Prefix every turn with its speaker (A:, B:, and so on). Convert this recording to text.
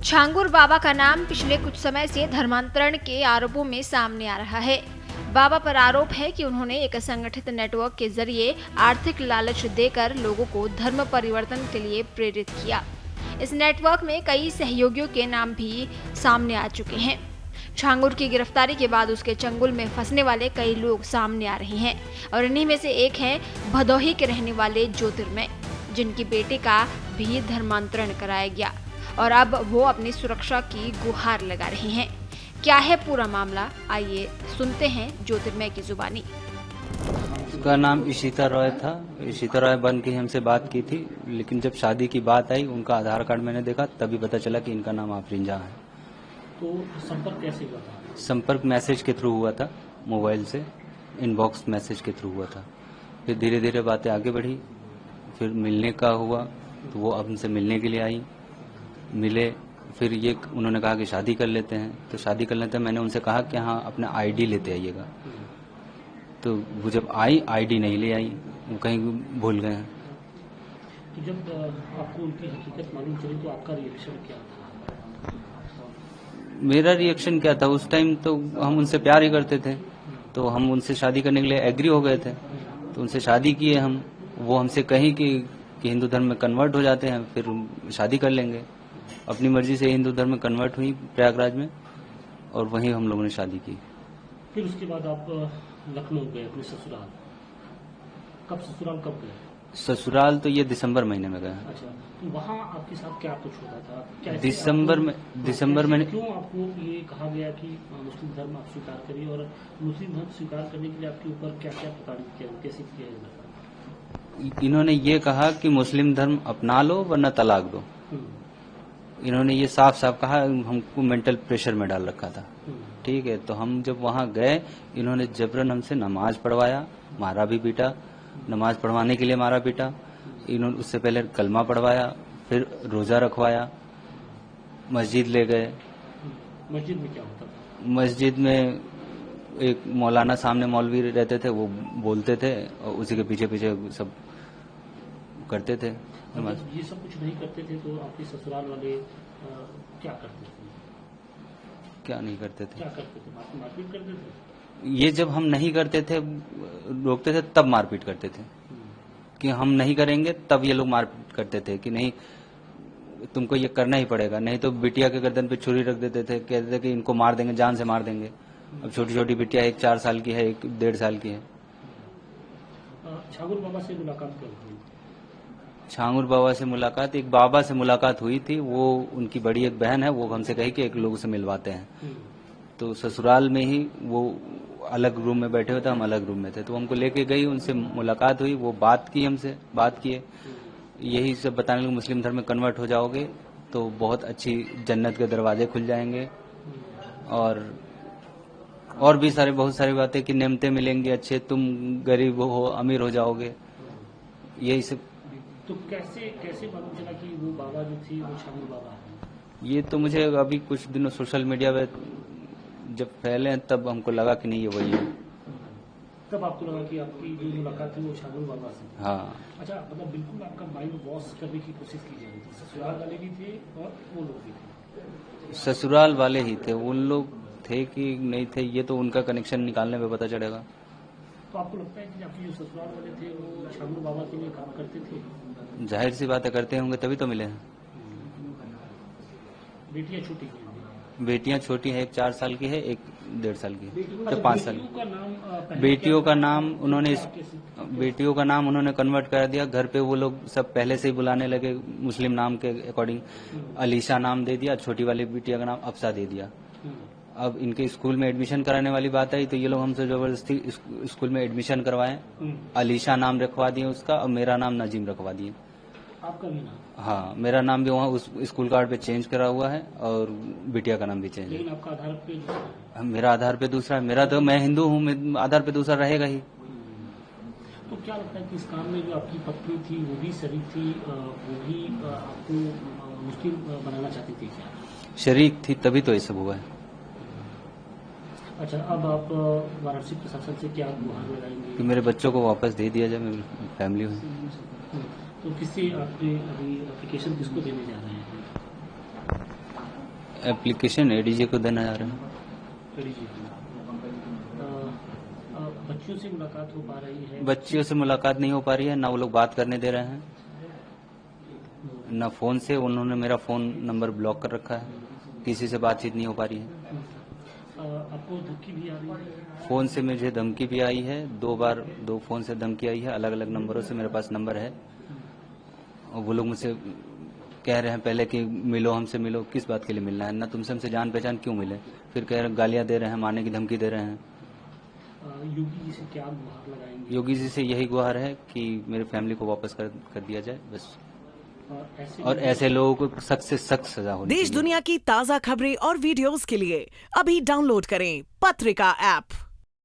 A: छांगुर बाबा का नाम पिछले कुछ समय से धर्मांतरण के आरोपों में सामने आ रहा है। बाबा पर आरोप है कि उन्होंने एक असंगठित नेटवर्क के जरिए आर्थिक लालच देकर लोगों को धर्म परिवर्तन के लिए प्रेरित किया। इस नेटवर्क में कई सहयोगियों के नाम भी सामने आ चुके हैं। छांगुर की गिरफ्तारी के बाद उसके चंगुल में फंसने वाले कई लोग सामने आ रहे हैं और इन्हीं में से एक हैं भदोही के रहने वाले ज्योतिर्मय, जिनकी बेटे का भी धर्मांतरण कराया गया और अब वो अपनी सुरक्षा की गुहार लगा रहे हैं। क्या है पूरा मामला, आइए सुनते हैं ज्योतिर्मय की जुबानी।
B: उसका नाम इशिता रॉय था। इशिता रॉय बन के हमसे बात की थी, लेकिन जब शादी की बात आई उनका आधार कार्ड मैंने देखा तभी पता चला कि इनका नाम आफरीन जहां है।
C: तो संपर्क कैसे हुआ था?
B: संपर्क मैसेज के थ्रू हुआ था, मोबाइल से इनबॉक्स मैसेज के थ्रू हुआ था। फिर धीरे धीरे बातें आगे बढ़ी, फिर मिलने का हुआ तो वो अब हमसे मिलने के लिए आई, मिले। फिर ये उन्होंने कहा कि शादी कर लेते हैं, तो शादी कर लेते हैं। मैंने उनसे कहा कि हाँ अपना आईडी लेते आइएगा, तो वो जब आई आईडी नहीं ले आई, वो कहीं भूल गए हैं।
C: तो जब आपको उनकी हकीकत मालूम चली तो आपका रिएक्शन क्या था?
B: मेरा रिएक्शन क्या था, उस टाइम तो हम उनसे प्यार ही करते थे, तो हम उनसे शादी करने के लिए एग्री हो गए थे, तो उनसे शादी किए हम। वो हमसे कहीं कि हिंदू धर्म में कन्वर्ट हो जाते हैं फिर शादी कर लेंगे। अपनी मर्जी से हिंदू धर्म में कन्वर्ट हुई प्रयागराज में, और वहीं हम लोगों ने शादी की।
C: फिर उसके बाद आप लखनऊ गए अपने ससुराल। कब ससुराल कब गए?
B: ससुराल तो ये दिसंबर महीने में गए।
C: अच्छा, तो वहाँ आपके साथ क्या कुछ होता था? क्या
B: दिसंबर में
C: क्यों आपको ये कहा गया कि मुस्लिम धर्म आप स्वीकार करिए, और मुस्लिम धर्म स्वीकार करने के लिए आपके ऊपर क्या क्या प्रताड़ित किया, कैसे किया जाता?
B: इन्होंने ये कहा कि मुस्लिम धर्म अपना लो वरना तलाक दो। इन्होंने ये साफ साफ कहा, हमको मेंटल प्रेशर में डाल रखा था। ठीक है, तो हम जब वहाँ गए इन्होंने जबरन हमसे नमाज पढ़वाया, मारा भी पीटा। नमाज पढ़वाने के लिए मारा पीटा। इन्होंने उससे पहले कलमा पढ़वाया, फिर रोजा रखवाया, मस्जिद ले गए।
C: मस्जिद में क्या होता था?
B: मस्जिद में एक मौलाना सामने मौलवी रहते थे, वो बोलते थे और उसी के पीछे पीछे सब करते थे।
C: ये सब कुछ नहीं करते थे तो आपके ससुराल वाले क्या करते थे?
B: क्या नहीं करते थे?
C: क्या करते थे? मारपीट करते थे?
B: ये जब हम नहीं करते थे, रोकते थे, तब मारपीट करते थे। कि हम नहीं करेंगे तब ये लोग मारपीट करते थे कि नहीं तुमको ये करना ही पड़ेगा, नहीं तो बिटिया के गर्दन पे छुरी रख देते थे, कहते थे कि इनको मार देंगे, जान से मार देंगे। अब छोटी छोटी बिटिया, एक 4 साल की है, एक 1.5 साल की है।
C: छांगुर बाबा से मुलाकात कब हुई?
B: छांगुर बाबा से मुलाकात, एक बाबा से मुलाकात हुई थी। वो उनकी बड़ी एक बहन है, वो हमसे कही कि एक लोगों से मिलवाते हैं। तो ससुराल में ही वो अलग रूम में बैठे हुए थे, हम अलग रूम में थे, तो हमको लेके गई, उनसे मुलाकात हुई, वो बात की, हमसे बात किए, यही सब बताने लगे मुस्लिम धर्म में कन्वर्ट हो जाओगे तो बहुत अच्छी जन्नत के दरवाजे खुल जाएंगे, और भी सारे बहुत सारी बातें कि नेमतें मिलेंगी अच्छे, तुम गरीब हो अमीर हो जाओगे, यही सब।
C: तो कैसे मालूम चला कि वो बाबा जो थी वो छांगुर बाबा है?
B: ये तो मुझे अभी कुछ दिनों सोशल मीडिया पे जब फैले तब हमको लगा कि नहीं ये वही है।
C: तब आपको लगा कि आपकी जो मुलाकात थी वो छांगुर बाबा से?
B: हाँ।
C: अच्छा, मतलब बिल्कुल आपका माइंड वॉश करने की कोशिश की जा रही थी। ससुराल वाले भी थे और वो लोग भी थे?
B: ससुराल वाले ही थे, उन लोग थे कि नहीं थे ये तो उनका कनेक्शन निकालने में पता चलेगा।
C: तो आपको लगता है कि आपके जो ससुराल वाले थे वो छांगुर बाबा के लिए काम करते थे?
B: जाहिर सी बातें करते होंगे तभी तो मिले हैं।
C: बेटियां छोटी हैं?
B: बेटियां छोटी है, एक 4 साल की है, एक 1.5 साल की है,
C: अच्छा,
B: तो 5 साल की। बेटियों का नाम उन्होंने कन्वर्ट कर दिया। घर पे वो लोग सब पहले से ही बुलाने लगे मुस्लिम नाम के अकॉर्डिंग। अलीशा नाम दे दिया, छोटी वाली बिटिया का नाम अफसा दे दिया। अब इनके स्कूल में एडमिशन कराने वाली बात आई तो ये लोग हमसे जबरदस्ती स्कूल में एडमिशन करवाए। अलीशा नाम रखवा दिए उसका, और मेरा नाम नजीम रखवा दिए।
C: आपका भी नाम?
B: हाँ, मेरा नाम भी वहाँ उस स्कूल कार्ड पे चेंज करा हुआ है, और बिटिया का नाम भी चेंज है।
C: लेकिन आपका आधार पे दूसरा है?
B: मेरा आधार पे दूसरा है। मेरा तो, मैं हिंदू हूँ, आधार पे दूसरा रहेगा ही।
C: तो क्या लगता है कि इस काम में जो आपकी पत्नी थी वो भी शरीक थी, वो भी आपको मुस्लिम बनाना चाहती थी क्या?
B: शरीक थी तभी तो ये सब हुआ है।
C: अच्छा, अब आप वाराणसी प्रशासन से क्या गुहार लगाएंगे?
B: कि मेरे बच्चों को वापस दे दिया जाए, मेरी फैमिली में।
C: तो किससे आपने अभी एप्लीकेशन किसको देने जा रहे हैं?
B: एप्लीकेशन एडीजे को देना जा रहे हैं।
C: बच्चियों से मुलाकात हो पा रही है?
B: बच्चियों से मुलाकात नहीं हो पा रही है, ना वो लोग बात करने दे रहे हैं, ना फोन से। उन्होंने मेरा फोन नंबर ब्लॉक कर रखा है, किसी से बातचीत नहीं हो पा रही है।
C: आपको धमकी भी आ रही है?
B: फोन से मुझे धमकी भी आई है, 2 बार 2 फोन से धमकी आई है, अलग अलग नंबरों से। मेरे पास नंबर है और वो लोग मुझसे कह रहे हैं पहले कि मिलो, हमसे मिलो। किस बात के लिए मिलना है? ना तुमसे हमसे जान पहचान क्यों मिले? फिर कह रहे, गालियां दे रहे हैं, मारने की धमकी दे रहे हैं।
C: योगी जी से क्या गुहार लगाएंगे?
B: योगी जी से यही गुहार है कि मेरे फैमिली को वापस कर दिया जाए बस, और ऐसे लोगों को सख्त से सख्त सजा होनी चाहिए।
D: देश दुनिया की ताज़ा खबरें और वीडियोस के लिए अभी डाउनलोड करें पत्रिका ऐप।